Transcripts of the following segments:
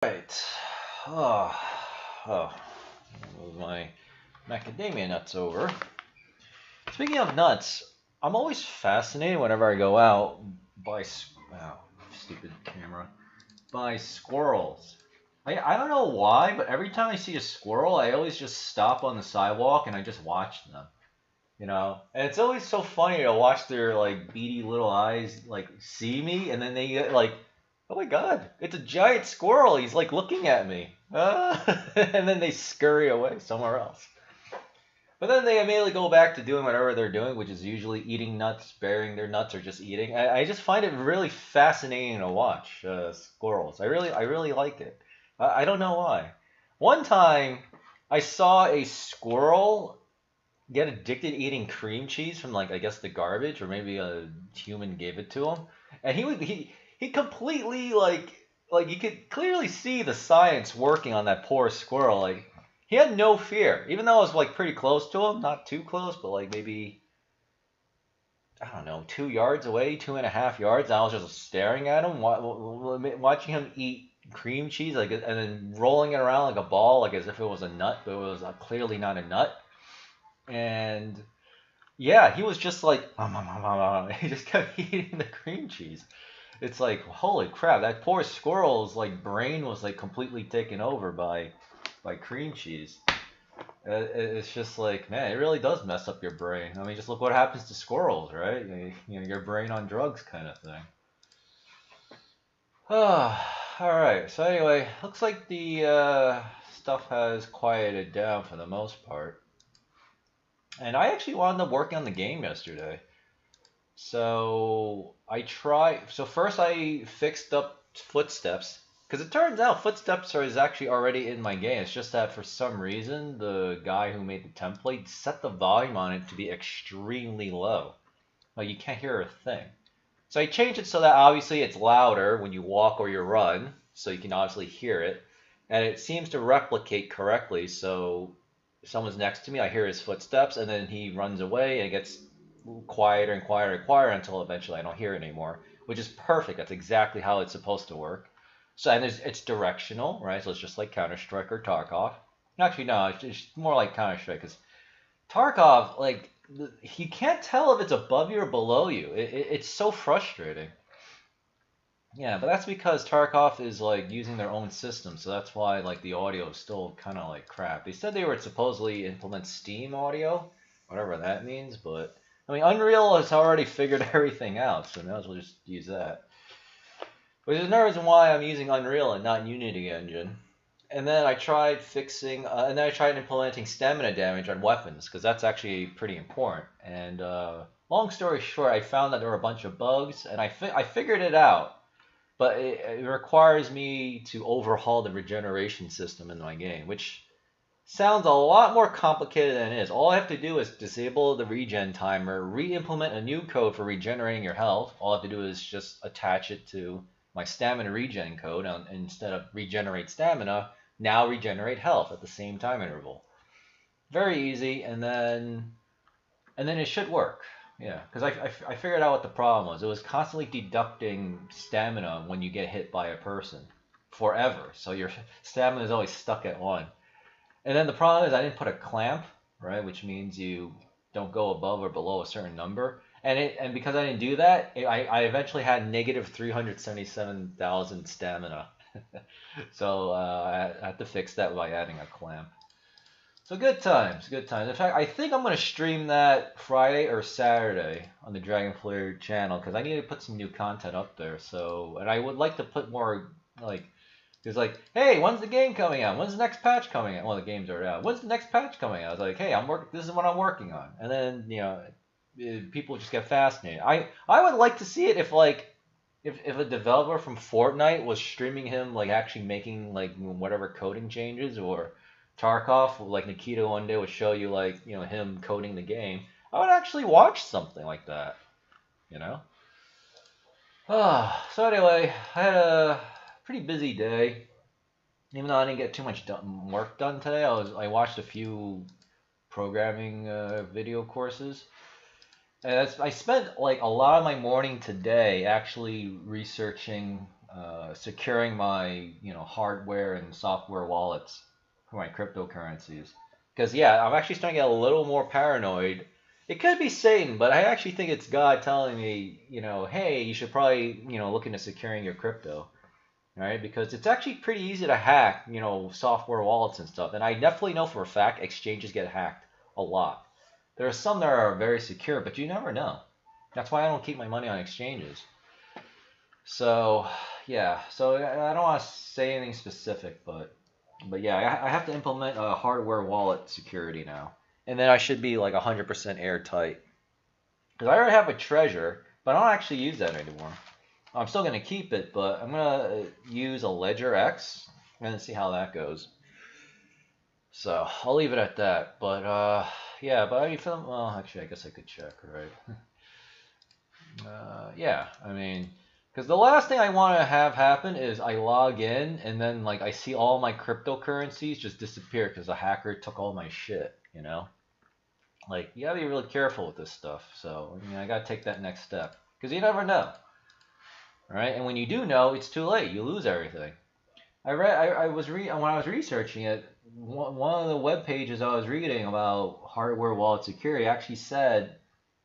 Right. Oh, oh. Move my macadamia nuts over. Speaking of nuts, I'm always fascinated whenever I go out by wow, stupid camera, by squirrels. I don't know why, but every time I see a squirrel, I always just stop on the sidewalk and I just watch them. And it's always so funny to watch their like beady little eyes like see me, and then they get like, oh my God, it's a giant squirrel. He's like looking at me, and then they scurry away somewhere else. But then they immediately go back to doing whatever they're doing, which is usually eating nuts, burying their nuts, or just eating. I just find it really fascinating to watch squirrels. I really like it. I don't know why. One time, I saw a squirrel get addicted to eating cream cheese from like I guess the garbage or maybe a human gave it to him, and he completely like you could clearly see the science working on that poor squirrel. Like he had no fear, even though I was like pretty close to him, not too close, but like maybe I don't know 2 yards away, 2.5 yards. I was just staring at him, watching him eat cream cheese, like and then rolling it around like a ball, like as if it was a nut, but it was clearly not a nut. And yeah, he was just like, he just kept eating the cream cheese. It's like, holy crap, that poor squirrel's like brain was like completely taken over by cream cheese. It's just like, man, it really does mess up your brain. I mean, just look what happens to squirrels, right? Your brain on drugs kind of thing. All right. So anyway, looks like the stuff has quieted down for the most part. And I actually wound up working on the game yesterday. So I try. So first I fixed up footsteps because it turns out footsteps is actually already in my game. It's just that for some reason the guy who made the template set the volume on it to be extremely low. Like you can't hear a thing. So I changed it so that obviously it's louder when you walk or you run, so you can obviously hear it, and it seems to replicate correctly. So if someone's next to me, I hear his footsteps, and then he runs away, and it gets quieter and quieter and quieter until eventually I don't hear it anymore, which is perfect. That's exactly how it's supposed to work. So and it's directional, right? So it's just like Counter Strike or Tarkov. Actually, no, it's more like Counter Strike because Tarkov, like you can't tell if it's above you or below you. It's so frustrating. Yeah, but that's because Tarkov is like using their own system, so that's why like the audio is still kind of like crap. They said they were supposedly implement Steam audio, whatever that means, but I mean Unreal has already figured everything out, so may as well just use that. Which is another reason why I'm using Unreal and not Unity Engine. And then I tried fixing, and then I tried implementing stamina damage on weapons because that's actually pretty important. And long story short, I found that there were a bunch of bugs, and I figured it out. But it requires me to overhaul the regeneration system in my game, which sounds a lot more complicated than it is. All I have to do is disable the regen timer, re-implement a new code for regenerating your health. All I have to do is just attach it to my stamina regen code, and instead of regenerate stamina, now regenerate health at the same time interval. Very easy, and then it should work. Yeah, because I figured out what the problem was. It was constantly deducting stamina when you get hit by a person forever. So your stamina is always stuck at one. And then the problem is I didn't put a clamp, right, which means you don't go above or below a certain number. And because I didn't do that, I eventually had negative 377,000 stamina. So I had to fix that by adding a clamp. So good times, good times. In fact, I think I'm gonna stream that Friday or Saturday on the Dragonflare channel because I need to put some new content up there. So, and I would like to put more like, it's like, hey, when's the game coming out? When's the next patch coming out? Well, the game's already out. When's the next patch coming out? I was like, hey, this is what I'm working on, and then people just get fascinated. I would like to see it if like if a developer from Fortnite was streaming him like actually making like whatever coding changes, or Tarkov like Nikita one day would show you like him coding the game. I would actually watch something like that, you know. So anyway, I had a pretty busy day. Even though I didn't get too much work done today, I watched a few programming video courses. And I spent like a lot of my morning today actually researching securing my hardware and software wallets for my cryptocurrencies. Because yeah, I'm actually starting to get a little more paranoid. It could be Satan, but I actually think it's God telling me, hey, you should probably, look into securing your crypto, right? Because it's actually pretty easy to hack, software wallets and stuff. And I definitely know for a fact exchanges get hacked a lot. There are some that are very secure, but you never know. That's why I don't keep my money on exchanges. So yeah, so I don't want to say anything specific, but yeah, I have to implement a hardware wallet security now, and then I should be like 100% airtight. Because I already have a treasure, but I don't actually use that anymore. I'm still gonna keep it, but I'm gonna use a Ledger X and see how that goes. So I'll leave it at that. But yeah, but I feel well. Actually, I guess I could check, right? Yeah, I mean, because the last thing I want to have happen is I log in and then like I see all my cryptocurrencies just disappear because a hacker took all my shit, Like, you gotta be really careful with this stuff. So, I gotta take that next step because you never know, right? And when you do know, it's too late. You lose everything. When I was researching it, one of the web pages I was reading about hardware wallet security actually said.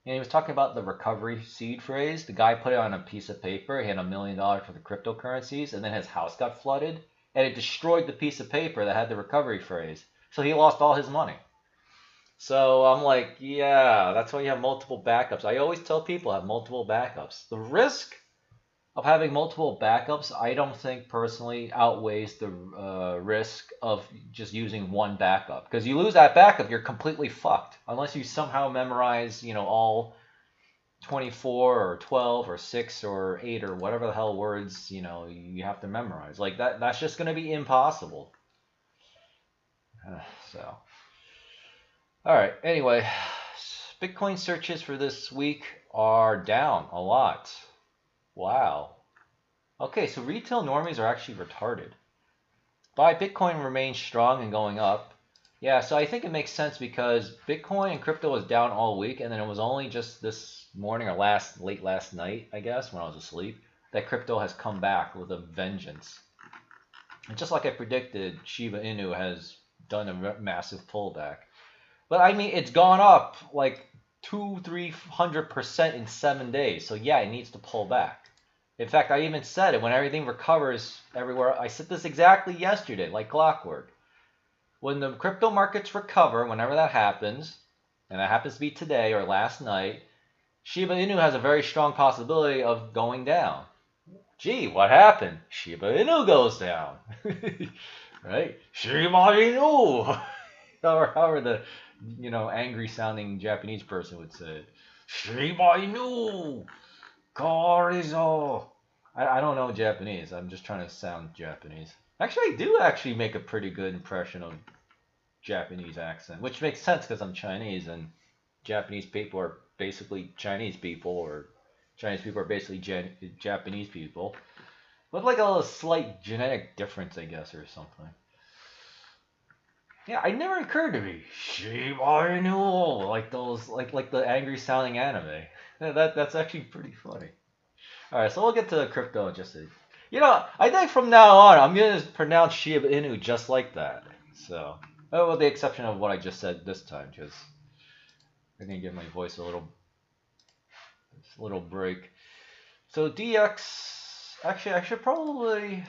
And he was talking about the recovery seed phrase. The guy put it on a piece of paper. He had $1 million for the cryptocurrencies, and then his house got flooded, and it destroyed the piece of paper that had the recovery phrase. So he lost all his money. So I'm like, yeah, that's why you have multiple backups. I always tell people have multiple backups. The risk of having multiple backups, I don't think personally outweighs the risk of just using one backup. Because you lose that backup, you're completely fucked. Unless you somehow memorize, all 24 or 12 or 6 or 8 or whatever the hell words, you have to memorize. Like that's just going to be impossible. So, all right. Anyway, Bitcoin searches for this week are down a lot. Wow. Okay, so retail normies are actually retarded. Buy Bitcoin remains strong and going up. Yeah, so I think it makes sense because Bitcoin and crypto was down all week, and then it was only just this morning or late last night, I guess, when I was asleep, that crypto has come back with a vengeance. And just like I predicted, Shiba Inu has done a massive pullback. But I mean, it's gone up like 200-300% in 7 days. So yeah, it needs to pull back. In fact, I even said it when everything recovers everywhere. I said this exactly yesterday, like clockwork. When the crypto markets recover, whenever that happens, and that happens to be today or last night, Shiba Inu has a very strong possibility of going down. Gee, what happened? Shiba Inu goes down. Right? Shiba Inu! However the angry sounding Japanese person would say it. Shiba Inu! Korizo! I don't know Japanese. I'm just trying to sound Japanese. Actually, I do actually make a pretty good impression of Japanese accent, which makes sense because I'm Chinese and Japanese people are basically Chinese people, or Chinese people are basically Japanese people. With like a slight genetic difference, I guess, or something. Yeah, it never occurred to me. Shiba Inu, like those, like the angry sounding anime. That's actually pretty funny. All right, so we'll get to crypto in just a. I think from now on I'm gonna pronounce Shiba Inu just like that. So, with the exception of what I just said this time, because I need to give my voice a little break. So DX, actually, I should probably.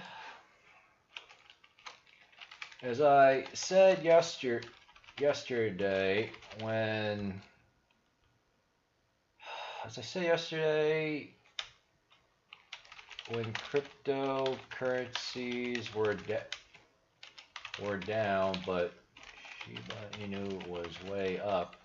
As I said yesterday, when cryptocurrencies were down, but Shiba Inu was way up.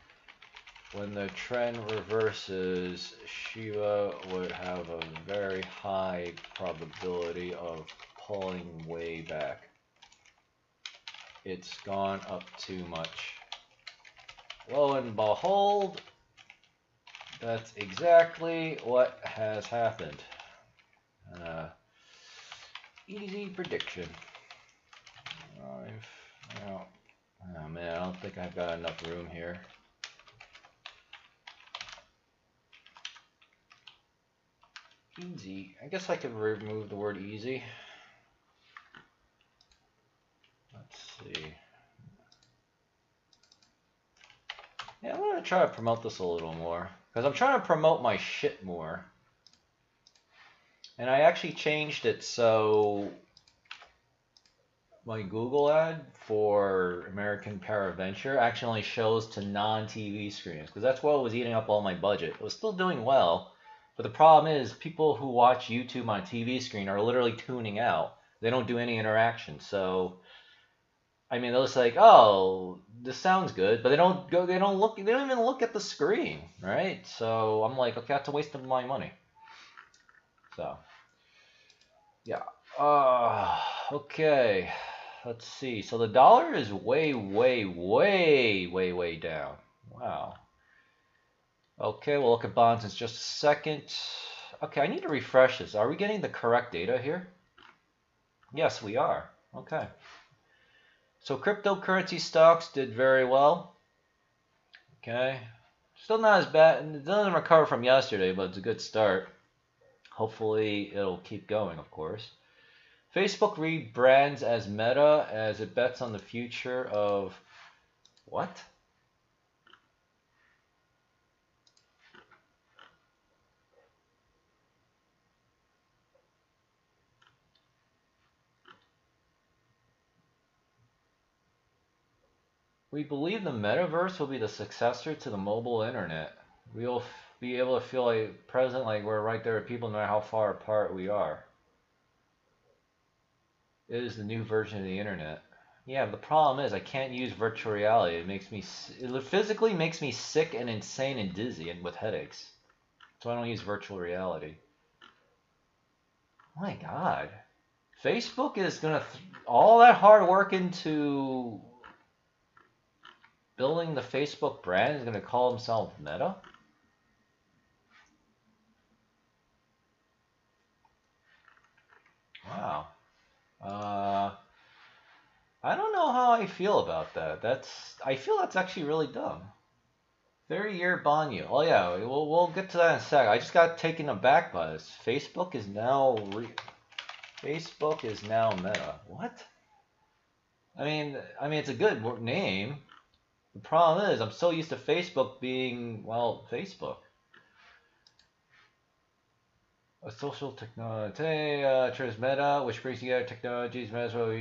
When the trend reverses, Shiba would have a very high probability of pulling way back. It's gone up too much. Lo and behold, that's exactly what has happened. Easy prediction. Oh man, I don't think I've got enough room here. Easy. I guess I could remove the word easy. Let's see. Yeah, I'm gonna try to promote this a little more. Because I'm trying to promote my shit more. And I actually changed it so my Google ad for American Paraventure actually only shows to non-TV screens. Because that's what was eating up all my budget. It was still doing well. But the problem is people who watch YouTube on a TV screen are literally tuning out. They don't do any interaction. So I mean, they'll just like, oh, this sounds good, but they don't even look at the screen, right? So I'm like, okay, that's a waste of my money. So, yeah. Okay. Let's see. So the dollar is way, way, way, way, way down. Wow. Okay, we'll look at bonds in just a second. Okay, I need to refresh this. Are we getting the correct data here? Yes, we are. Okay. So cryptocurrency stocks did very well. Okay. Still not as bad. It doesn't recover from yesterday, but it's a good start. Hopefully it'll keep going, of course. Facebook rebrands as Meta as it bets on the future of what? We believe the metaverse will be the successor to the mobile internet. We'll be able to feel like present, like we're right there with people no matter how far apart we are. It is the new version of the internet. Yeah, but the problem is I can't use virtual reality. It physically makes me sick and insane and dizzy and with headaches. So I don't use virtual reality. Oh my God. Facebook is gonna all that hard work into building the Facebook brand is gonna call himself Meta? Wow. I don't know how I feel about that. I feel that's actually really dumb. 30-year bond yield. Oh yeah, we'll get to that in a sec. I just got taken aback by this. Facebook is now Meta. What? I mean it's a good name. The problem is I'm so used to Facebook being, well, Facebook. A social technology, Meta, which brings together technologies, universal.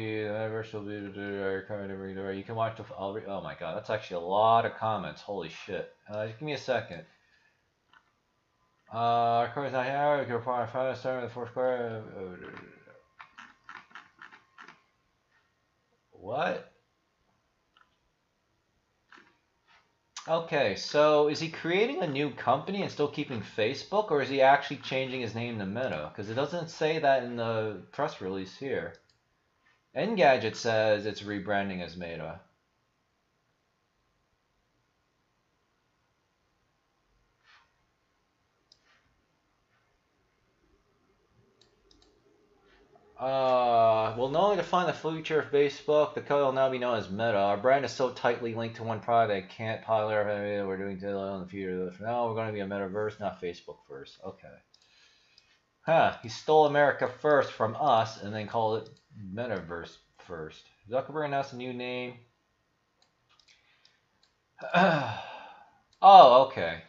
You can watch the. Oh my God, that's actually a lot of comments. Holy shit! Give me a second. Of course, not here. We can find starting the fourth quarter. What? Okay, so is he creating a new company and still keeping Facebook, or is he actually changing his name to Meta? Because it doesn't say that in the press release here. Engadget says it's rebranding as Meta. We'll no longer define the future of Facebook. The code will now be known as Meta. Our brand is so tightly linked to one product that it can't popular. We're doing today in the future. For now, we're going to be a metaverse, not Facebook first. Okay. Huh. He stole America first from us and then called it Metaverse first. Zuckerberg announced a new name. Oh, okay.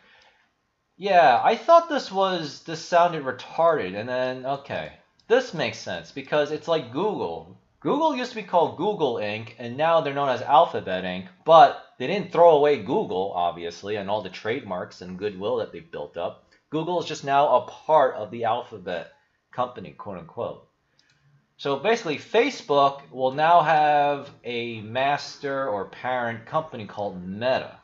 Yeah, I thought this sounded retarded, and then, okay. This makes sense, because it's like Google. Google used to be called Google Inc., and now they're known as Alphabet Inc., but they didn't throw away Google, obviously, and all the trademarks and goodwill that they've built up. Google is just now a part of the Alphabet company, quote unquote. So basically, Facebook will now have a master or parent company called Meta.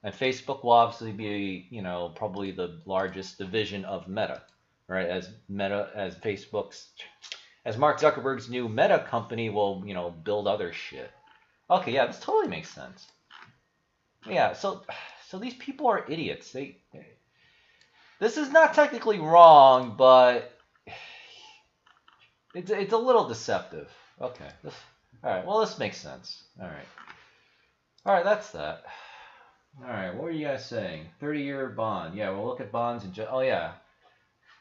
And Facebook will obviously be, probably the largest division of Meta, right? As Mark Zuckerberg's new Meta company will, build other shit. Okay, yeah, this totally makes sense. Yeah, so these people are idiots. This is not technically wrong, but it's a little deceptive. Okay, all right. Well, this makes sense. All right, that's that. All right, what were you guys saying? 30-year bond. Yeah, we'll look at bonds and oh yeah.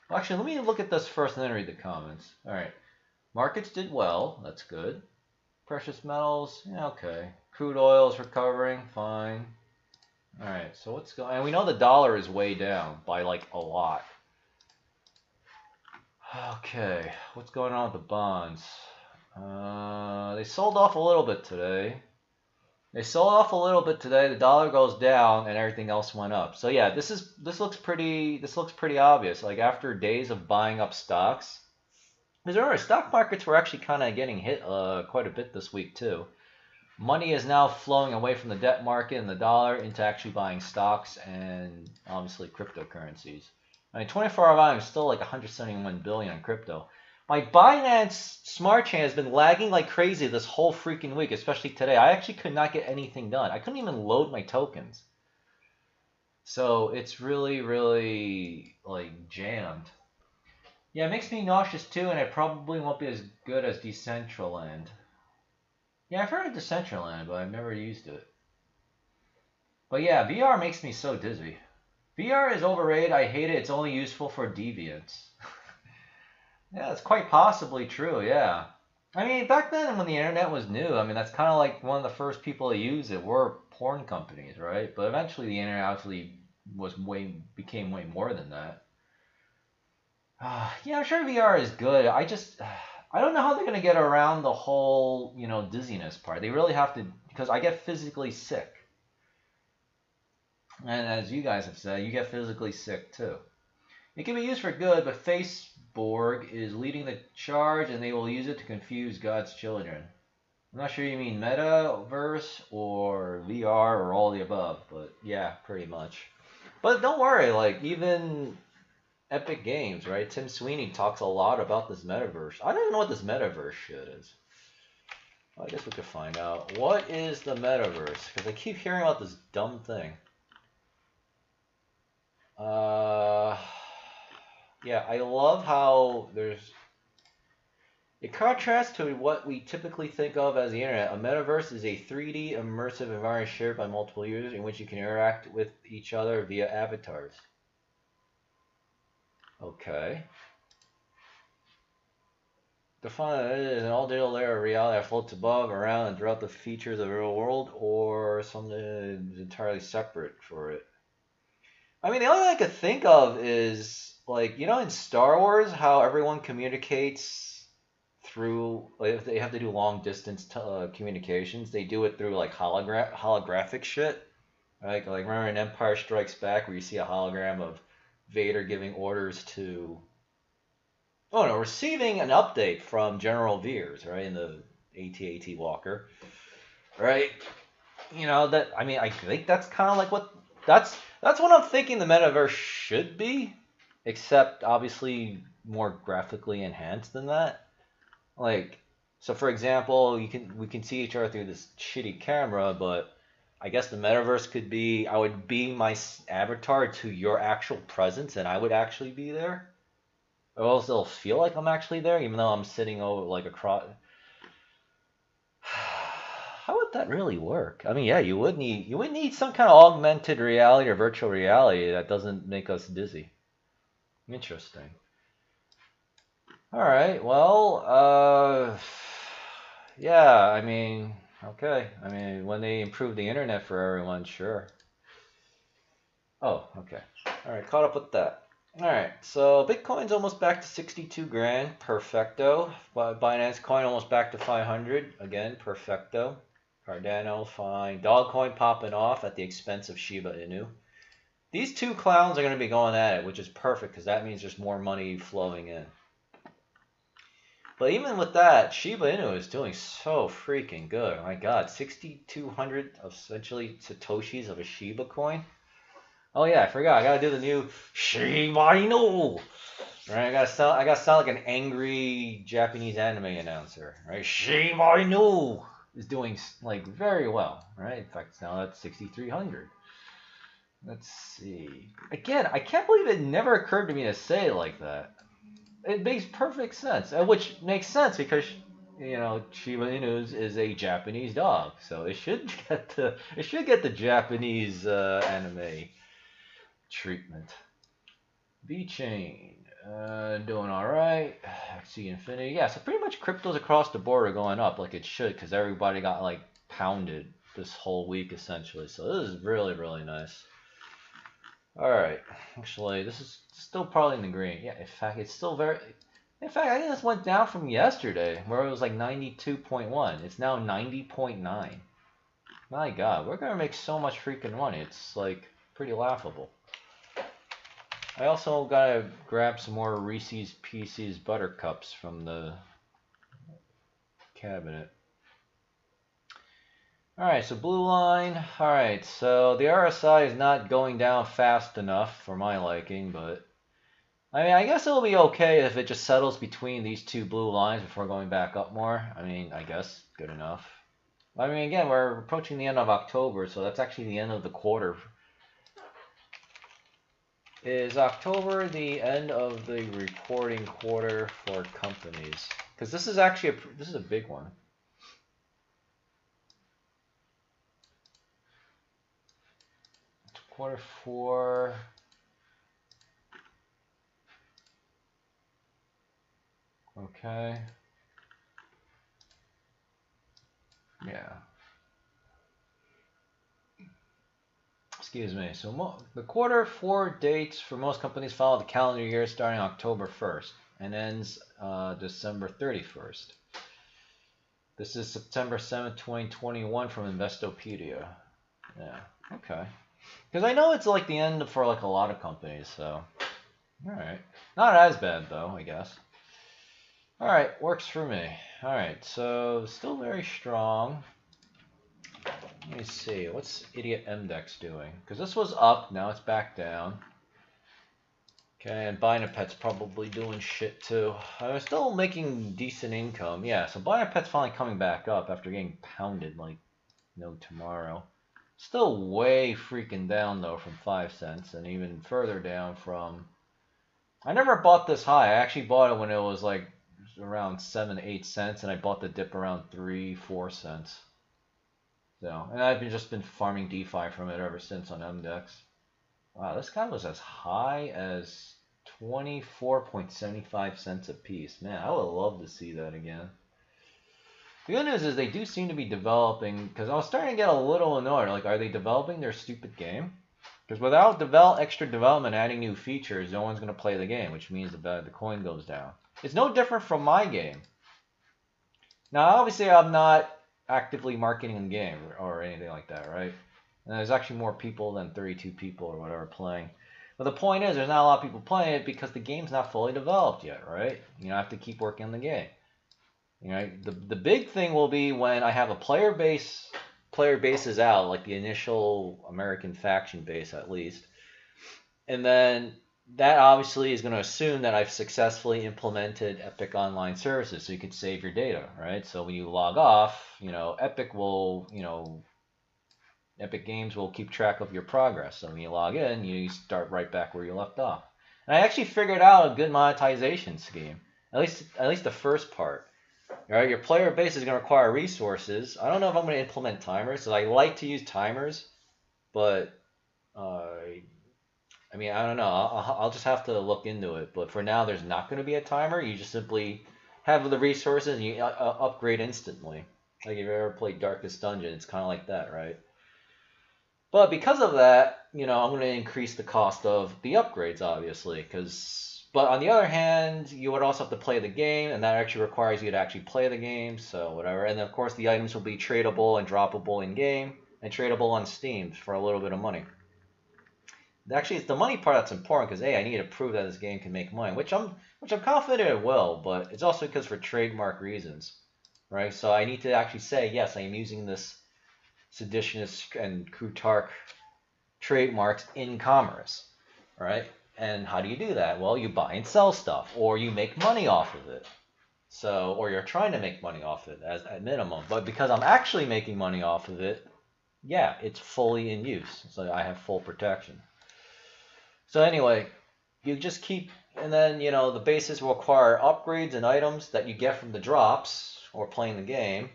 Well, actually, let me look at this first and then read the comments. All right. Markets did well. That's good. Precious metals, yeah, okay. Crude oil is recovering, fine. All right, so what's going? And we know the dollar is way down by like a lot. Okay, what's going on with the bonds? They sold off a little bit today. The dollar goes down and everything else went up. So yeah, this looks pretty obvious. Like after days of buying up stocks, because remember, stock markets were actually kind of getting hit quite a bit this week too. Money is now flowing away from the debt market and the dollar into actually buying stocks and obviously cryptocurrencies. I mean, 24-hour volume is still like 171 billion on crypto. My Binance Smart Chain has been lagging like crazy this whole freaking week, especially today. I actually could not get anything done. I couldn't even load my tokens. So it's really, really like jammed. Yeah, it makes me nauseous too, and it probably won't be as good as Decentraland. Yeah, I've heard of Decentraland, but I've never used it. But yeah, VR makes me so dizzy. VR is overrated. I hate it. It's only useful for deviants. Yeah, it's quite possibly true, yeah. I mean, back then when the internet was new, I mean, that's kind of like one of the first people to use it were porn companies, right? But eventually the internet actually became way more than that. Yeah, I'm sure VR is good. I don't know how they're going to get around the whole, dizziness part. They really have to, because I get physically sick. And as you guys have said, you get physically sick too. It can be used for good, but Facebook is leading the charge and they will use it to confuse God's children. I'm not sure you mean metaverse or VR or all the above, but yeah, pretty much. But don't worry, like even Epic Games, right? Tim Sweeney talks a lot about this metaverse. I don't even know what this metaverse shit is. Well, I guess we could find out. What is the metaverse? Because I keep hearing about this dumb thing. Yeah, I love how it contrasts to what we typically think of as the internet. A metaverse is a 3D immersive environment shared by multiple users in which you can interact with each other via avatars. Okay. Define it as an all-digital layer of reality that floats above, around, and throughout the features of the real world, or something entirely separate for it. I mean, the only thing I could think of is, like, in Star Wars, how everyone communicates through, like, if they have to do long-distance communications, they do it through, like, holographic shit. Like remember in Empire Strikes Back where you see a hologram of Vader giving orders to... Oh, no, receiving an update from General Veers, right, in the AT-AT Walker. Right? I mean, I think that's kind of like what... That's what I'm thinking the metaverse should be, except obviously more graphically enhanced than that. Like, so for example, we can see each other through this shitty camera, but I guess the metaverse could be I would beam my avatar to your actual presence, and I would actually be there. Or else it'll feel like I'm actually there, even though I'm sitting over like across. How would that really work? I mean, yeah, you would need some kind of augmented reality or virtual reality that doesn't make us dizzy. Interesting. All right. Well, yeah. I mean, okay. I mean, when they improve the internet for everyone, sure. Oh, okay. All right. Caught up with that. All right. So Bitcoin's almost back to 62 grand. Perfecto. Binance Coin almost back to 500 again. Perfecto. Cardano, fine. Dogcoin popping off at the expense of Shiba Inu. These two clowns are going to be going at it, which is perfect because that means there's more money flowing in. But even with that, Shiba Inu is doing so freaking good. My God, 6,200 essentially Satoshis of a Shiba coin. Oh yeah, I forgot. I gotta do the new Shiba Inu. Right, I gotta sound like an angry Japanese anime announcer. Right, Shiba Inu is doing like very well. Right, in fact, it's now at 6,300. Let's see. Again, I can't believe it never occurred to me to say it like that. It makes perfect sense, which makes sense because Shiba Inu is a Japanese dog, so it should get the Japanese anime treatment. VeChain. Doing all right. XC Infinity. Yeah, so pretty much cryptos across the board are going up like it should because everybody got like pounded this whole week essentially. So this is really, really nice. All right. Actually, this is still probably in the green. Yeah, in fact, it's still very... In fact, I think this went down from yesterday where it was like 92.1. It's now 90.9. My God, we're going to make so much freaking money. It's like pretty laughable. I also gotta grab some more Reese's Pieces Buttercups from the cabinet. Alright, so blue line. Alright, so the RSI is not going down fast enough for my liking, but I mean, I guess it'll be okay if it just settles between these two blue lines before going back up more. I mean, I guess good enough. I mean, again, we're approaching the end of October, so that's actually the end of the quarter. Is October the end of the reporting quarter for companies? Because this is actually this is a big one. Quarter 4. Okay. Yeah. Excuse me. So the quarter 4 dates for most companies follow the calendar year starting October 1st and ends December 31st. This is September 7th, 2021 from Investopedia. Yeah. Okay. Because I know it's like the end for like a lot of companies, so alright. Not as bad though, I guess. Alright, works for me. Alright, so still very strong. Let me see, what's Idiot MDEX doing? Because this was up, now it's back down. Okay, and Binapet's probably doing shit too. I'm still making decent income. Yeah, so Binapet's finally coming back up after getting pounded like no tomorrow. Still way freaking down though from 5 cents and even further down from... I never bought this high. I actually bought it when it was like around 7-8 cents and I bought the dip around 3-4 cents. So, and I've just been farming DeFi from it ever since on MDEX. Wow, this guy was as high as 24.75 cents a piece. Man, I would love to see that again. The good news is they do seem to be developing, because I was starting to get a little annoyed. Like, are they developing their stupid game? Because without extra development, adding new features, no one's going to play the game, which means the coin goes down. It's no different from my game. Now, obviously, I'm not actively marketing the game or anything like that, right? And there's actually more people than 32 people or whatever playing. But the point is, there's not a lot of people playing it because the game's not fully developed yet, right? You know, I have to keep working on the game. You know, the big thing will be when I have a player base is out, like the initial American faction base at least. And then that obviously is going to assume that I've successfully implemented Epic Online Services so you can save your data, right? So when you log off, you know, Epic Games will keep track of your progress. So when you log in, you start right back where you left off. And I actually figured out a good monetization scheme, at least the first part. All right, your player base is going to require resources. I don't know if I'm going to implement timers, because I like to use timers, but I mean, I don't know. I'll just have to look into it. But for now, there's not going to be a timer. You just simply have the resources and you upgrade instantly. Like if you ever played Darkest Dungeon, it's kind of like that, right? But because of that, you know, I'm going to increase the cost of the upgrades, obviously, but on the other hand, you would also have to play the game, and that actually requires you to actually play the game, so whatever. And then, of course, the items will be tradable and droppable in-game, and tradable on Steam for a little bit of money. Actually, it's the money part that's important, because, hey, I need to prove that this game can make money, which I'm confident it will, but it's also because for trademark reasons, right? So I need to actually say, yes, I am using this Seditionist and Crutarch trademarks in commerce, right? And how do you do that? Well, you buy and sell stuff, or you make money off of it. So, or you're trying to make money off of it as at minimum. But because I'm actually making money off of it, yeah, it's fully in use. So I have full protection. So anyway, you just keep, and then, you know, the bases will require upgrades and items that you get from the drops or playing the game.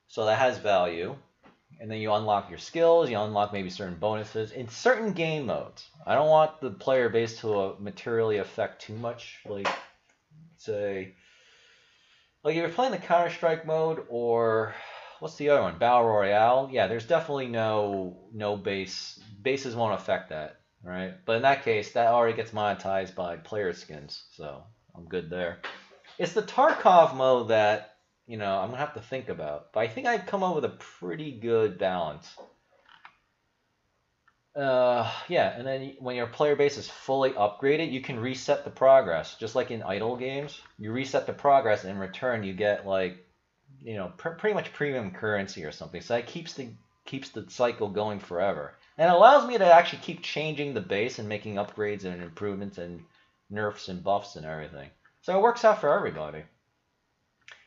So that has value. and then you unlock your skills, you unlock maybe certain bonuses in certain game modes. I don't want the player base to materially affect too much. Like, say, like if you're playing the Counter-Strike mode or what's the other one? Battle Royale. Yeah, there's definitely no base. Bases won't affect that, right? But in that case, that already gets monetized by player skins, so I'm good there. It's the Tarkov mode that, I'm gonna have to think about. But I think I'd come up with a pretty good balance. Yeah, and then when your player base is fully upgraded, you can reset the progress. Just like in idle games, you reset the progress, and in return you get like, pretty much premium currency or something. So that keeps the cycle going forever, and it allows me to actually keep changing the base and making upgrades and improvements and nerfs and buffs and everything. So it works out for everybody.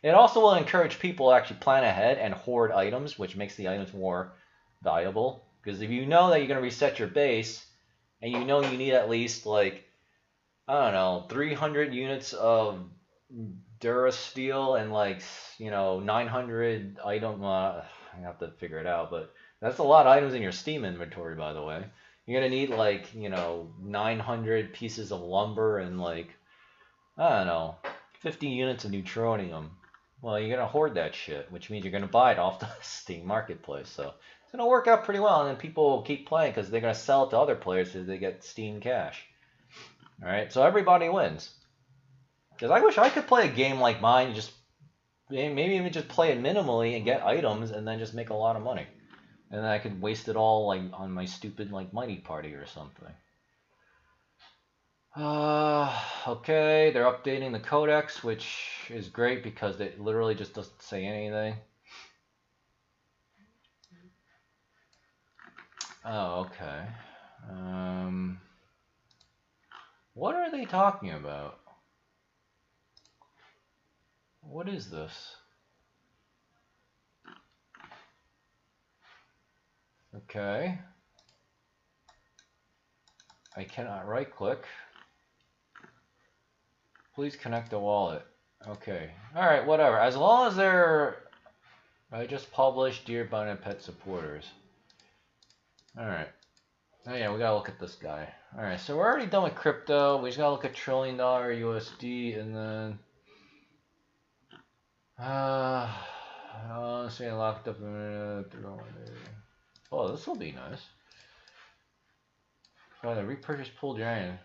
It also will encourage people to actually plan ahead and hoard items, which makes the items more valuable. Because if you know that you're going to reset your base, and you know you need at least, like, I don't know, 300 units of Durasteel and, like, 900 item, I have to figure it out, but that's a lot of items in your Steam inventory, by the way. You're going to need, like, 900 pieces of lumber and, like, I don't know, 50 units of neutronium. Well, you're going to hoard that shit, which means you're going to buy it off the Steam marketplace, so it's going to work out pretty well, and then people will keep playing because they're going to sell it to other players so they get Steam cash. Alright, so everybody wins. Because I wish I could play a game like mine, just maybe even just play it minimally and get items and then just make a lot of money. And then I could waste it all like on my stupid like Mighty Party or something. Okay, they're updating the codex, which is great because it literally just doesn't say anything. Oh, okay. What are they talking about? What is this? Okay. I cannot right click. Please connect the wallet. Okay. Alright, whatever. As long as they're... I just published Dear Bun and Pet Supporters. Alright. Oh yeah, we gotta look at this guy. Alright, so we're already done with crypto. We just gotta look at $1 trillion USD and then... say locked up in... Oh, this will be nice. Oh, the repurchase pool giant.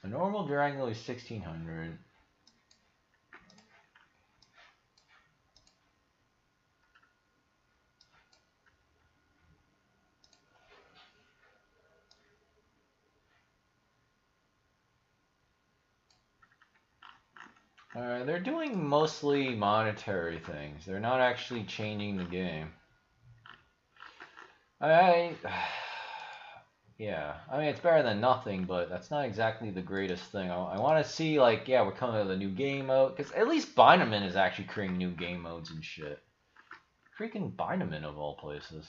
A normal Durango is 1600. They're doing mostly monetary things. They're not actually changing the game. Yeah, I mean, it's better than nothing, but that's not exactly the greatest thing. I want to see, like, yeah, we're coming with a new game mode, because at least Binaman is actually creating new game modes and shit. Freaking Binaman, of all places.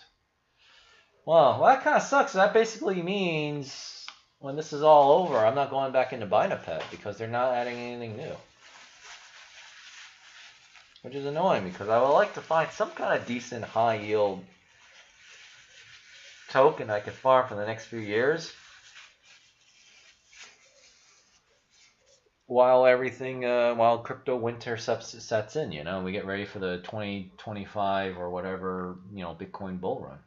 Well, that kind of sucks. That basically means when this is all over, I'm not going back into Binapet, because they're not adding anything new. Which is annoying, because I would like to find some kind of decent high-yield token I can farm for the next few years while everything while crypto winter sets in, we get ready for the 2025 or whatever, Bitcoin bull run.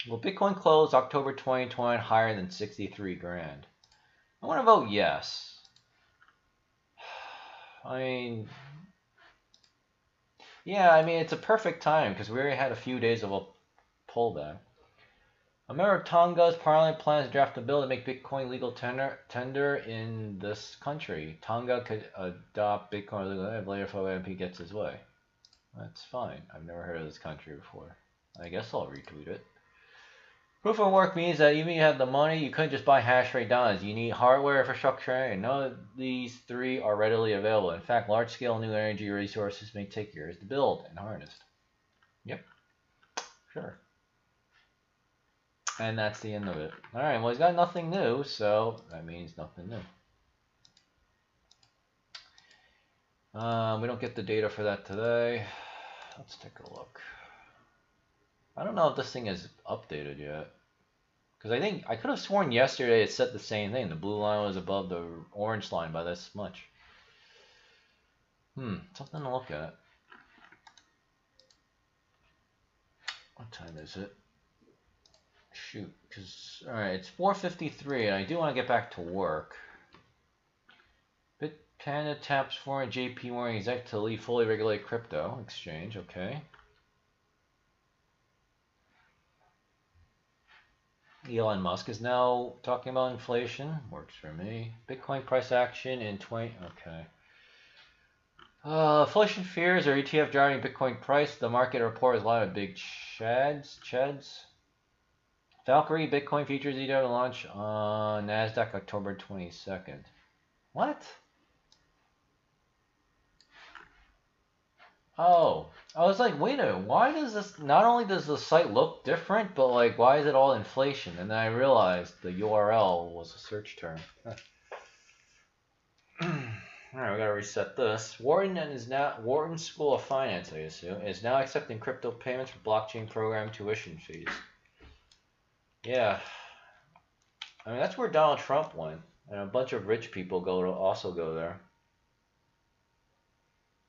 Well, Bitcoin closed October 2020 higher than 63 grand. I want to vote yes. I mean, yeah, I mean, it's a perfect time because we already had a few days of a pullback. A member of Tonga's parliament plans to draft a bill to make Bitcoin legal tender in this country. Tonga could adopt Bitcoin legal if later if MP gets his way. That's fine. I've never heard of this country before. I guess I'll retweet it. Proof of work means that even if you have the money, you couldn't just buy hash rate dollars. You need hardware, infrastructure, and none of these three are readily available. In fact, large-scale new energy resources may take years to build and harness. Yep. Sure. And that's the end of it. Alright, well, he's got nothing new, so that means nothing new. We don't get the data for that today. Let's take a look. I don't know if this thing is updated yet. Because I think I could have sworn yesterday it said the same thing. The blue line was above the orange line by this much. Something to look at. What time is it? Shoot, because alright, it's 4:53 and I do want to get back to work. BitPanda taps foreign JP Morgan exec to leave fully regulated crypto exchange, okay. Elon Musk is now talking about inflation. Works for me. Bitcoin price action in 20. Okay. Inflation fears or ETF driving Bitcoin price. The market report is a lot of big chads. Valkyrie Bitcoin futures ETF launch on NASDAQ October 22nd. What? Oh, I was like, wait a minute, why does this, not only does the site look different, but like, why is it all inflation? And then I realized the URL was a search term. Alright, we gotta reset this. Wharton School of Finance, I assume, is now accepting crypto payments for blockchain program tuition fees. Yeah. I mean, that's where Donald Trump went. And a bunch of rich people also go there.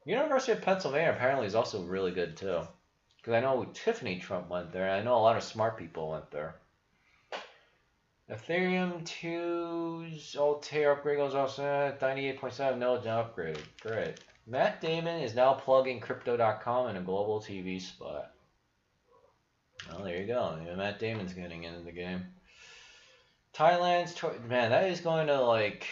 University of Pennsylvania apparently is also really good too. Because I know Tiffany Trump went there, and I know a lot of smart people went there. Ethereum 2's Altair upgrade goes also 98.7 nodes now upgraded. Great. Matt Damon is now plugging Crypto.com in a global TV spot. Well, there you go. Yeah, Matt Damon's getting into the game. Man, that is going to like,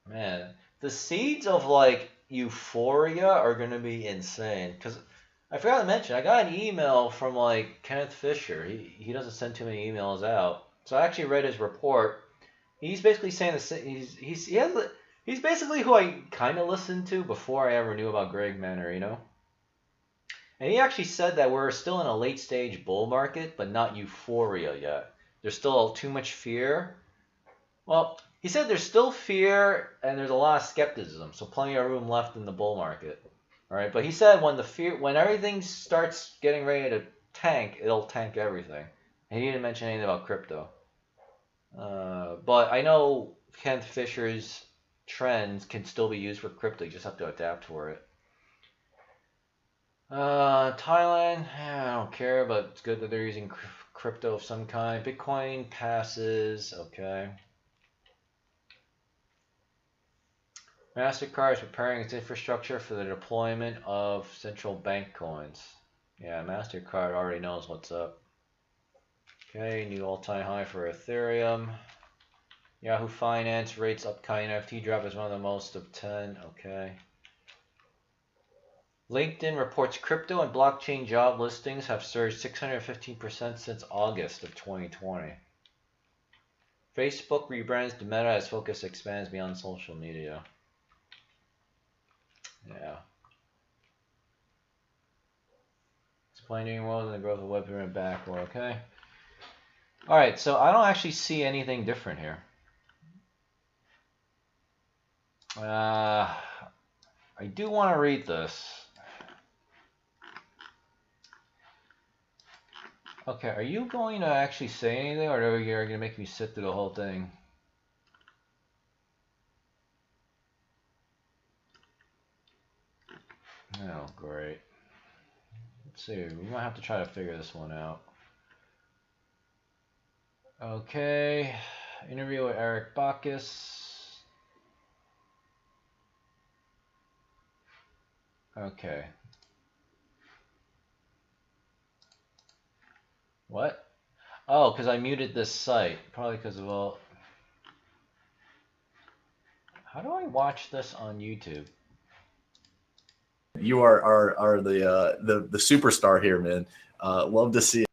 man, the seeds of like euphoria are going to be insane. Because I forgot to mention, I got an email from like Kenneth Fisher. He doesn't send too many emails out. So I actually read his report. He's basically saying he's basically who I kind of listened to before I ever knew about Greg Manor, you know? And he actually said that we're still in a late stage bull market, but not euphoria yet. There's still too much fear. Well, he said there's still fear and there's a lot of skepticism, so plenty of room left in the bull market. All right, but he said when everything starts getting ready to tank, it'll tank everything. And he didn't mention anything about crypto. But I know Kenneth Fisher's trends can still be used for crypto. You just have to adapt for it. Thailand, I don't care, but it's good that they're using crypto of some kind. Bitcoin passes, okay. MasterCard is preparing its infrastructure for the deployment of central bank coins. Yeah, MasterCard already knows what's up. Okay, new all-time high for Ethereum. Yahoo Finance rates upcoming NFT drop is one of the most of 10. Okay. LinkedIn reports crypto and blockchain job listings have surged 615% since August of 2020. Facebook rebrands to Meta as focus expands beyond social media. Yeah. Explaining world and the growth of Web3 and backward. Okay. All right, so I don't actually see anything different here. I do want to read this. Okay, are you going to actually say anything, or are you going to make me sit through the whole thing? Oh, great. Let's see, we might have to try to figure this one out. Okay, interview with Eric Bacchus. Okay. What? Oh, because I muted this site. Probably because of all... How do I watch this on YouTube? You are the superstar here, man. Love to see it.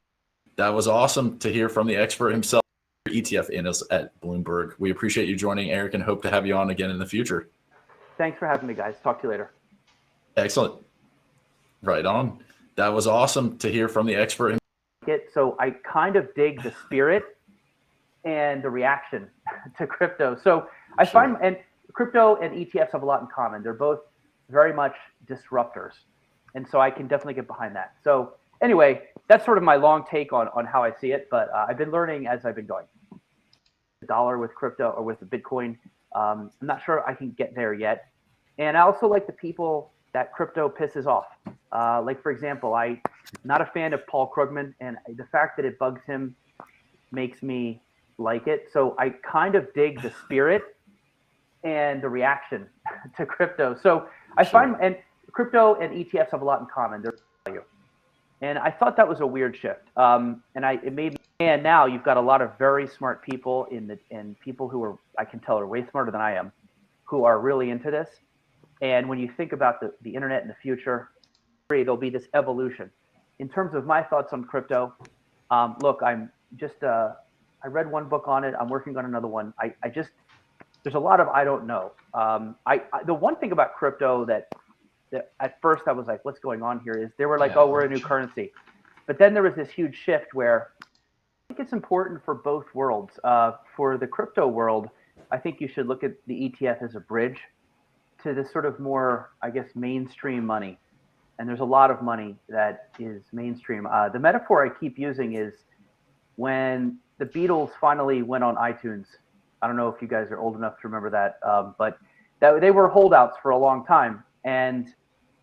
That was awesome to hear from the expert himself, ETF analyst at Bloomberg. We appreciate you joining, Eric, and hope to have you on again in the future. Thanks for having me, guys. Talk to you later. Excellent. Right on. That was awesome to hear from the expert himself. So I kind of dig the spirit and the reaction to crypto. So I find, and crypto and ETFs have a lot in common. They're both very much disruptors. And so I can definitely get behind that. So anyway, that's sort of my long take on how I see it. But I've been learning as I've been going. The dollar with crypto or with the Bitcoin, I'm not sure I can get there yet. And I also like the people that crypto pisses off. Like, for example, I'm not a fan of Paul Krugman, and the fact that it bugs him makes me like it. So I kind of dig the spirit and the reaction to crypto. So I find, and crypto and ETFs have a lot in common. They're value. And I thought that was a weird shift. It made me, and now you've got a lot of very smart people and people who are, I can tell, are way smarter than I am, who are really into this. And when you think about the internet in the future, there'll be this evolution. In terms of my thoughts on crypto, look, I'm just, I read one book on it. I'm working on another one. There's a lot of I don't know. The one thing about crypto that at first I was like, what's going on here is they were like, oh, we're a new currency. But then there was this huge shift where I think it's important for both worlds. For the crypto world, I think you should look at the ETF as a bridge to this sort of more, I guess, mainstream money. And there's a lot of money that is mainstream. The metaphor I keep using is when the Beatles finally went on iTunes. I don't know if you guys are old enough to remember that, but they were holdouts for a long time. And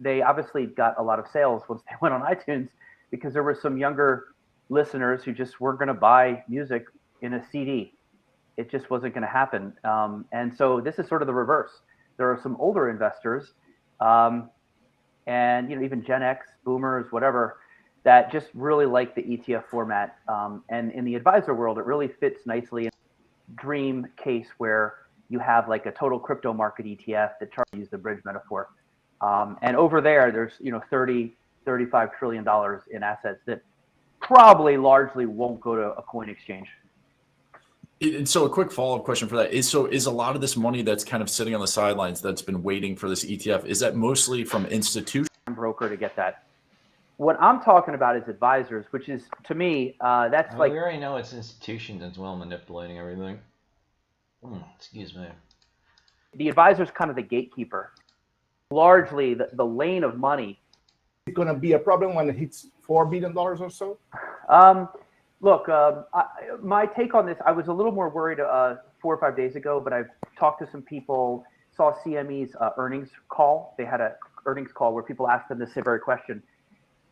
they obviously got a lot of sales once they went on iTunes because there were some younger listeners who just weren't going to buy music in a CD. It just wasn't going to happen. And so this is sort of the reverse. There are some older investors, and even Gen X, boomers, whatever, that just really like the ETF format. And in the advisor world, it really fits nicely in a dream case where you have like a total crypto market ETF that tries to use the bridge metaphor. And over there, there's $35 trillion in assets that probably largely won't go to a coin exchange. And so a quick follow-up question for that is a lot of this money that's kind of sitting on the sidelines that's been waiting for this ETF, is that mostly from institutions? Broker to get that. What I'm talking about is advisors, which is, to me, that's like... We already know it's institutions as well manipulating everything. Excuse me. The advisor's kind of the gatekeeper. Largely, the lane of money. It's going to be a problem when it hits $4 billion or so? Look, my take on this, I was a little more worried 4 or 5 days ago, but I've talked to some people, saw CME's earnings call. They had an earnings call where people asked them this very question.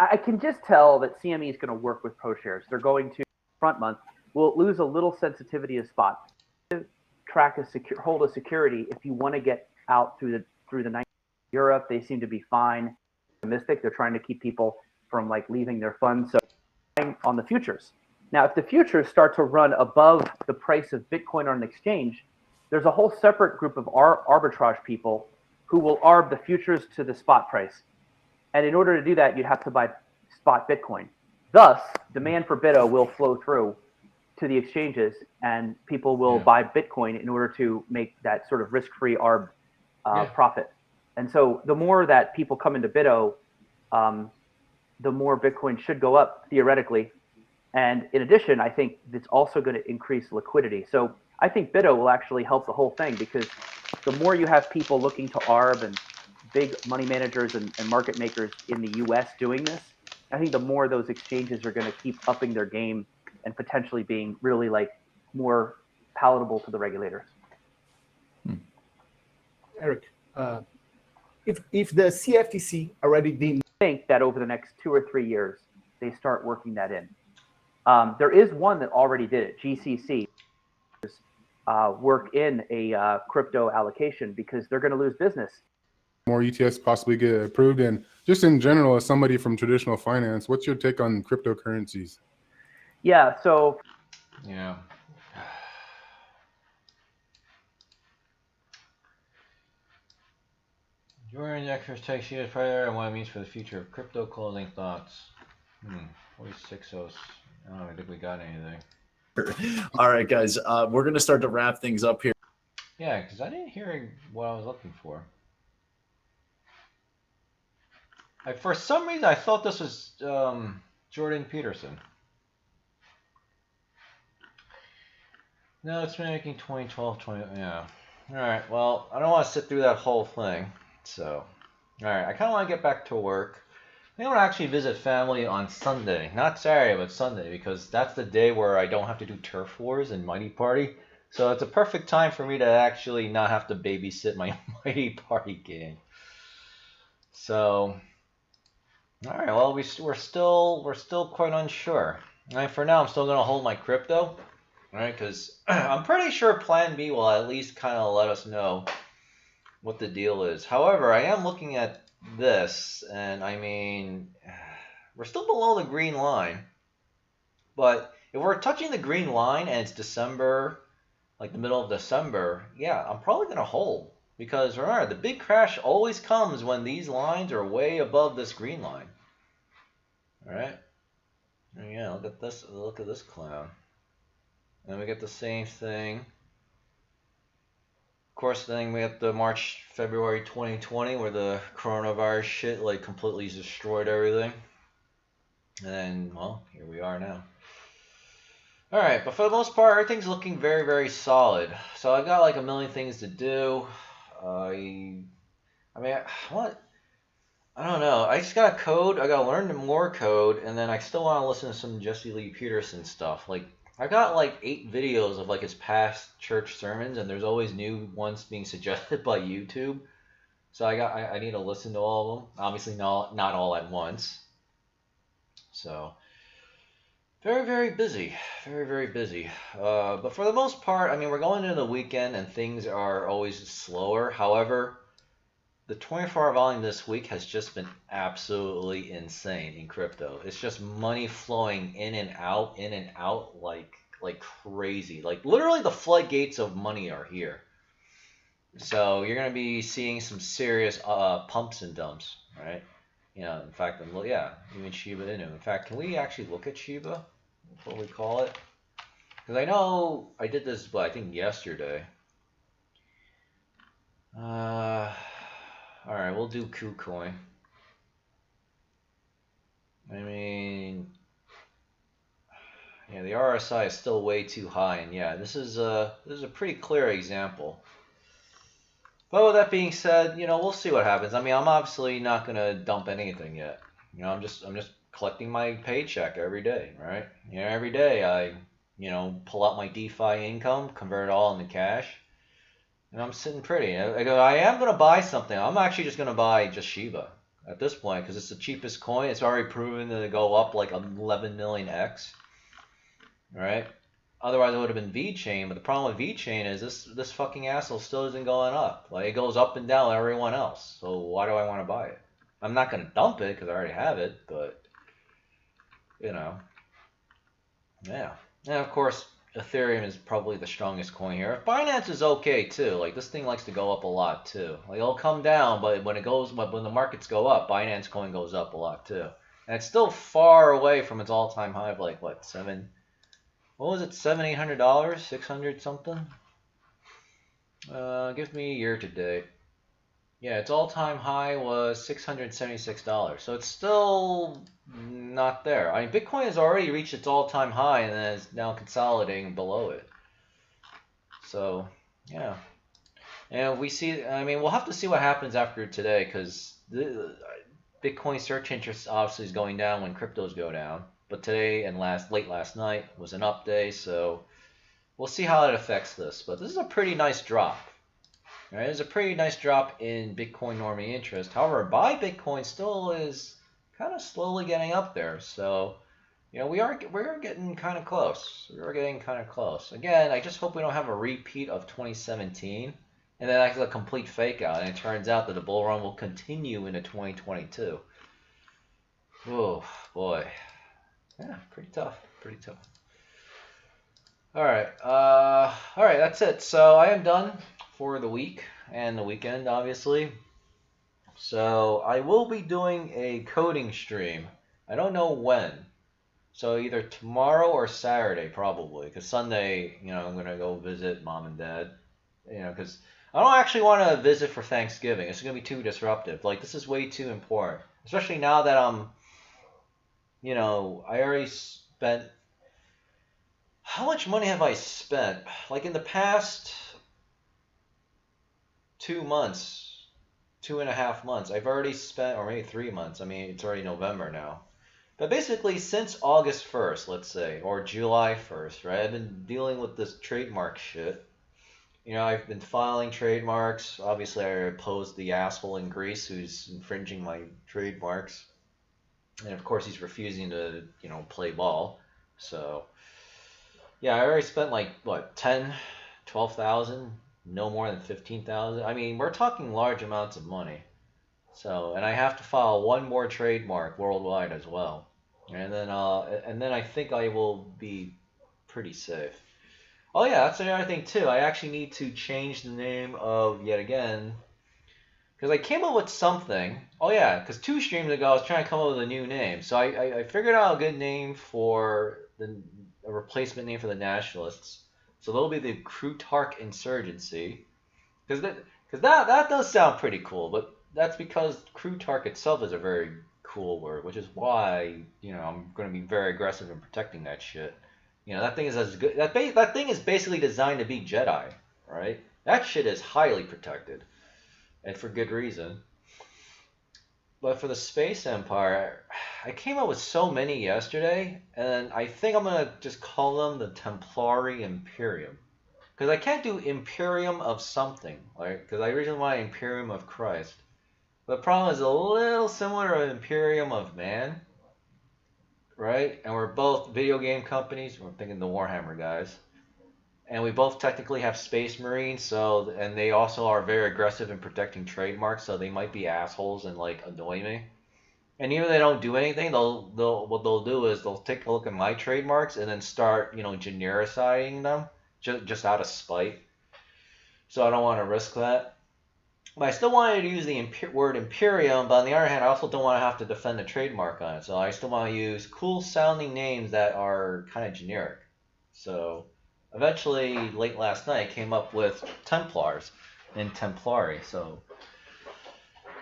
I can just tell that CME is going to work with ProShares. They're going to, front month, will lose a little sensitivity to spot. Track hold a security if you want to get out through the night. Europe, they seem to be fine. Optimistic. They're trying to keep people from like leaving their funds. So on the futures. Now, if the futures start to run above the price of Bitcoin on an exchange, there's a whole separate group of arbitrage people who will arb the futures to the spot price. And in order to do that, you'd have to buy spot Bitcoin. Thus, demand for BITO will flow through to the exchanges, and people will buy Bitcoin in order to make that sort of risk-free arb profit. And so the more that people come into BITO, the more Bitcoin should go up theoretically. And in addition, I think it's also going to increase liquidity. So I think BITO will actually help the whole thing because the more you have people looking to ARB and big money managers and market makers in the US doing this, I think the more those exchanges are going to keep upping their game and potentially being really like more palatable to the regulators. Eric, if the CFTC already did, I think that over the next 2 or 3 years, they start working that in. There is one that already did it, GCC, work in a crypto allocation because they're going to lose business. More ETFs possibly get approved. And just in general, as somebody from traditional finance, what's your take on cryptocurrencies? Yeah, so... Yeah. During the exercise takes prior and what it means for the future of crypto. Closing thoughts. 46 hosts. I don't think we got anything. All right, guys. We're going to start to wrap things up here. Yeah, because I didn't hear what I was looking for. For some reason, I thought this was Jordan Peterson. No, it's making 2012, 20... Yeah. All right. Well, I don't want to sit through that whole thing. So, all right. I kind of want to get back to work. I want to actually visit family on Sunday, not Saturday, but Sunday, because that's the day where I don't have to do turf wars and Mighty Party. So it's a perfect time for me to actually not have to babysit my Mighty Party game. So, all right. Well, we're still quite unsure. All right. For now, I'm still gonna hold my crypto. All right, because I'm pretty sure Plan B will at least kind of let us know what the deal is. However, I am looking at this, and I mean, we're still below the green line. But if we're touching the green line and it's December, like the middle of December, yeah, I'm probably going to hold. Because remember, the big crash always comes when these lines are way above this green line. All right? And yeah, look at this. Look at this clown. And we get the same thing. Of course, then we have the March, February 2020, where the coronavirus shit like completely destroyed everything. And then, well, here we are now. All right, but for the most part, everything's looking very, very solid. So I got like a million things to do. I mean, I don't know. I just got code. I got to learn more code, and then I still want to listen to some Jesse Lee Peterson stuff. Like, I got like 8 videos of like his past church sermons, and there's always new ones being suggested by YouTube. So I need to listen to all of them. Obviously not all at once. So very, very busy. Very, very busy. But for the most part, I mean, we're going into the weekend and things are always slower. However, the 24-hour volume this week has just been absolutely insane in crypto. It's just money flowing in and out like crazy. Like literally the floodgates of money are here. So you're going to be seeing some serious pumps and dumps, right? You know, in fact, yeah, even Shiba Inu. In fact, can we actually look at Shiba? That's what we call it. Because I know I did this, but I think yesterday. All right, we'll do KuCoin. I mean, yeah, the RSI is still way too high, and yeah, this is a pretty clear example. But with that being said, you know, we'll see what happens. I mean, I'm obviously not gonna dump anything yet. You know, I'm just collecting my paycheck every day, right? You know, every day I, you know, pull out my DeFi income, convert it all into cash. And I'm sitting pretty. I am going to buy something. I'm actually just going to buy just Shiba at this point because it's the cheapest coin. It's already proven to go up like 11 million X. Right? Otherwise, it would have been VeChain. But the problem with VeChain is this fucking asshole still isn't going up. Like, it goes up and down like everyone else. So why do I want to buy it? I'm not going to dump it because I already have it. But, you know. Yeah. And of course, Ethereum is probably the strongest coin here. Binance is okay too. Like this thing likes to go up a lot too. Like it'll come down, but when the markets go up, Binance coin goes up a lot too. And it's still far away from its all-time high of like what $700, $800, $600 something. Give me year to date. Yeah, its all-time high was $676. So it's still not there. I mean, Bitcoin has already reached its all-time high and then is now consolidating below it. So, yeah. And we see, I mean, we'll have to see what happens after today because Bitcoin search interest obviously is going down when cryptos go down. But today and late last night was an up day, so we'll see how it affects this. But this is a pretty nice drop. Right, there's a pretty nice drop in Bitcoin normie interest. However, buy Bitcoin still is kind of slowly getting up there. So, you know, we're getting kind of close. We're getting kind of close. Again, I just hope we don't have a repeat of 2017, and then that's a complete fake out, and it turns out that the bull run will continue into 2022. Oh boy, yeah, pretty tough. Pretty tough. All right, that's it. So I am done for the week and the weekend, obviously. So I will be doing a coding stream. I don't know when. So either tomorrow or Saturday, probably. Because Sunday, you know, I'm going to go visit mom and dad. You know, because I don't actually want to visit for Thanksgiving. It's going to be too disruptive. Like, this is way too important. Especially now that I'm, you know, I already spent... How much money have I spent? Like, in the past... 2 months, 2.5 months. I've already spent, or maybe 3 months. I mean, it's already November now. But basically, since August 1st, let's say, or July 1st, right? I've been dealing with this trademark shit. I've been filing trademarks. Obviously, I opposed the asshole in Greece who's infringing my trademarks. And of course, he's refusing to, play ball. So, yeah, I already spent like, what, 10, 12,000? No more than 15,000. I mean, we're talking large amounts of money. So, and I have to file one more trademark worldwide as well. And then I think I will be pretty safe. Oh yeah, that's another thing too. I actually need to change the name of, yet again, because I came up with something. Oh yeah, because 2 streams ago I was trying to come up with a new name. So I figured out a good name for a replacement name for the Nationalists. So that'll be the Plutarch Insurgency. Because that does sound pretty cool, but that's because Plutarch itself is a very cool word, which is why, I'm going to be very aggressive in protecting that shit. That thing is as good. That thing is basically designed to be Jedi, right? That shit is highly protected, and for good reason. But for the Space Empire, I came up with so many yesterday, and I think I'm gonna just call them the Templari Imperium, because I can't do Imperium of something, right? Because I originally wanted Imperium of Christ. The problem is a little similar to Imperium of Man. Right? And we're both video game companies. We're thinking the Warhammer guys. And we both technically have Space Marines, and they also are very aggressive in protecting trademarks, so they might be assholes and like annoy me. And even if they don't do anything, what they'll do is they'll take a look at my trademarks and then start, genericizing them just out of spite. So I don't want to risk that. But I still wanted to use the word Imperium, but on the other hand, I also don't want to have to defend the trademark on it. So I still want to use cool-sounding names that are kind of generic. So eventually, late last night, I came up with Templars and Templari. So,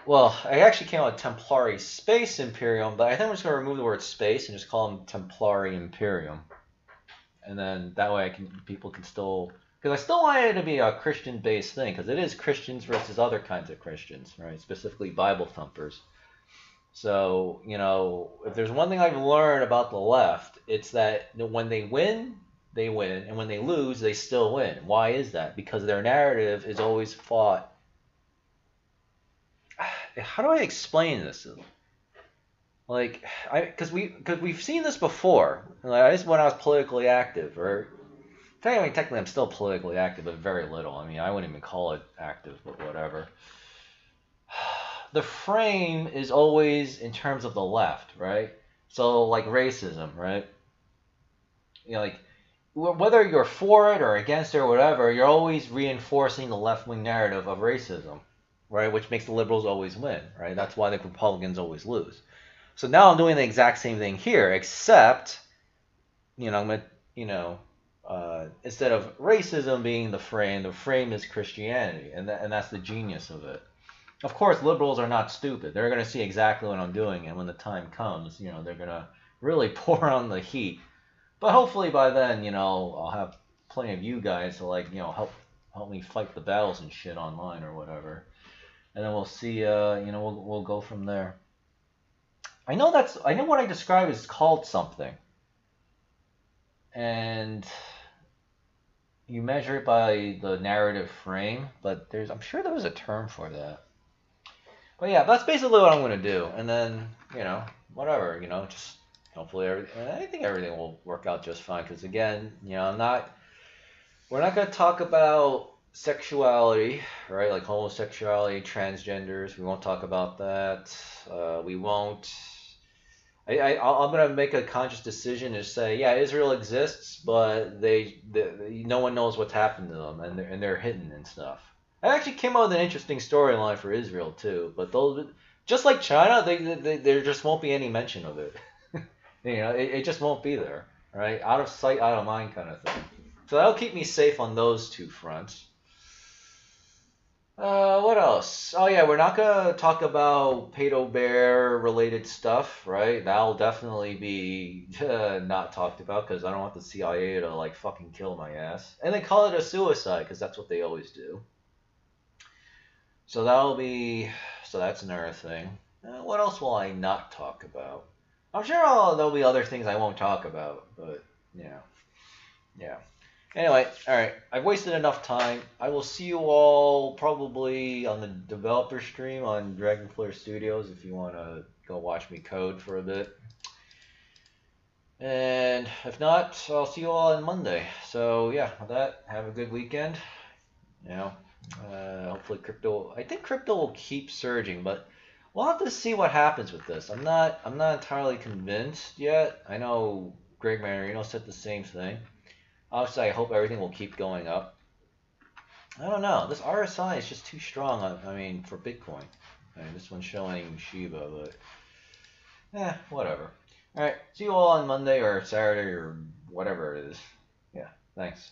well, I actually came up with Templari Space Imperium, but I think I'm just going to remove the word space and just call them Templari Imperium. And then that way people can still... Because I still want it to be a Christian-based thing, because it is Christians versus other kinds of Christians, right? Specifically Bible thumpers. So, if there's one thing I've learned about the left, it's that when they win, and when they lose, they still win. Why is that? Because their narrative is always fought. How do I explain this? Like, because we've seen this before. Like, when I was politically active, or... Technically, I'm still politically active, but very little. I mean, I wouldn't even call it active, but whatever. The frame is always in terms of the left, right? So, like racism, right? Like, whether you're for it or against it or whatever, you're always reinforcing the left-wing narrative of racism, right? Which makes the liberals always win, right? That's why the Republicans always lose. So now I'm doing the exact same thing here, except, I'm going to, instead of racism being the frame is Christianity, and that's the genius of it. Of course, liberals are not stupid. They're going to see exactly what I'm doing, and when the time comes, they're going to really pour on the heat. But hopefully by then, I'll have plenty of you guys to help me fight the battles and shit online or whatever, and then we'll see. We'll go from there. I know what I describe is called something, and you measure it by the narrative frame, but I'm sure there was a term for that. But yeah, that's basically what I'm going to do. And then, whatever, just hopefully I think everything will work out just fine. Because again, we're not going to talk about sexuality, right? Like homosexuality, transgenders. We won't talk about that. We won't. I'm going to make a conscious decision to say, yeah, Israel exists, but no one knows what's happened to them, and they're hidden and stuff. I actually came up with an interesting storyline for Israel too, but those, just like China, there just won't be any mention of it. It just won't be there, right? Out of sight, out of mind kind of thing. So that'll keep me safe on those two fronts. What else? Oh yeah, we're not gonna talk about Pato Bear related stuff, right? That'll definitely be not talked about because I don't want the CIA to fucking kill my ass. And they call it a suicide because that's what they always do. So that's another thing. What else will I not talk about? I'm sure there'll be other things I won't talk about, but yeah. Anyway, all right. I've wasted enough time. I will see you all probably on the developer stream on Dragonflare Studios if you want to go watch me code for a bit. And if not, I'll see you all on Monday. So yeah, with that, have a good weekend. Hopefully I think crypto will keep surging, but we'll have to see what happens with this. I'm not entirely convinced yet. I know Greg Marino said the same thing. Obviously, I hope everything will keep going up. I don't know. This RSI is just too strong. For Bitcoin. This one's showing Shiba, but whatever. All right, see you all on Monday or Saturday or whatever it is. Yeah, thanks.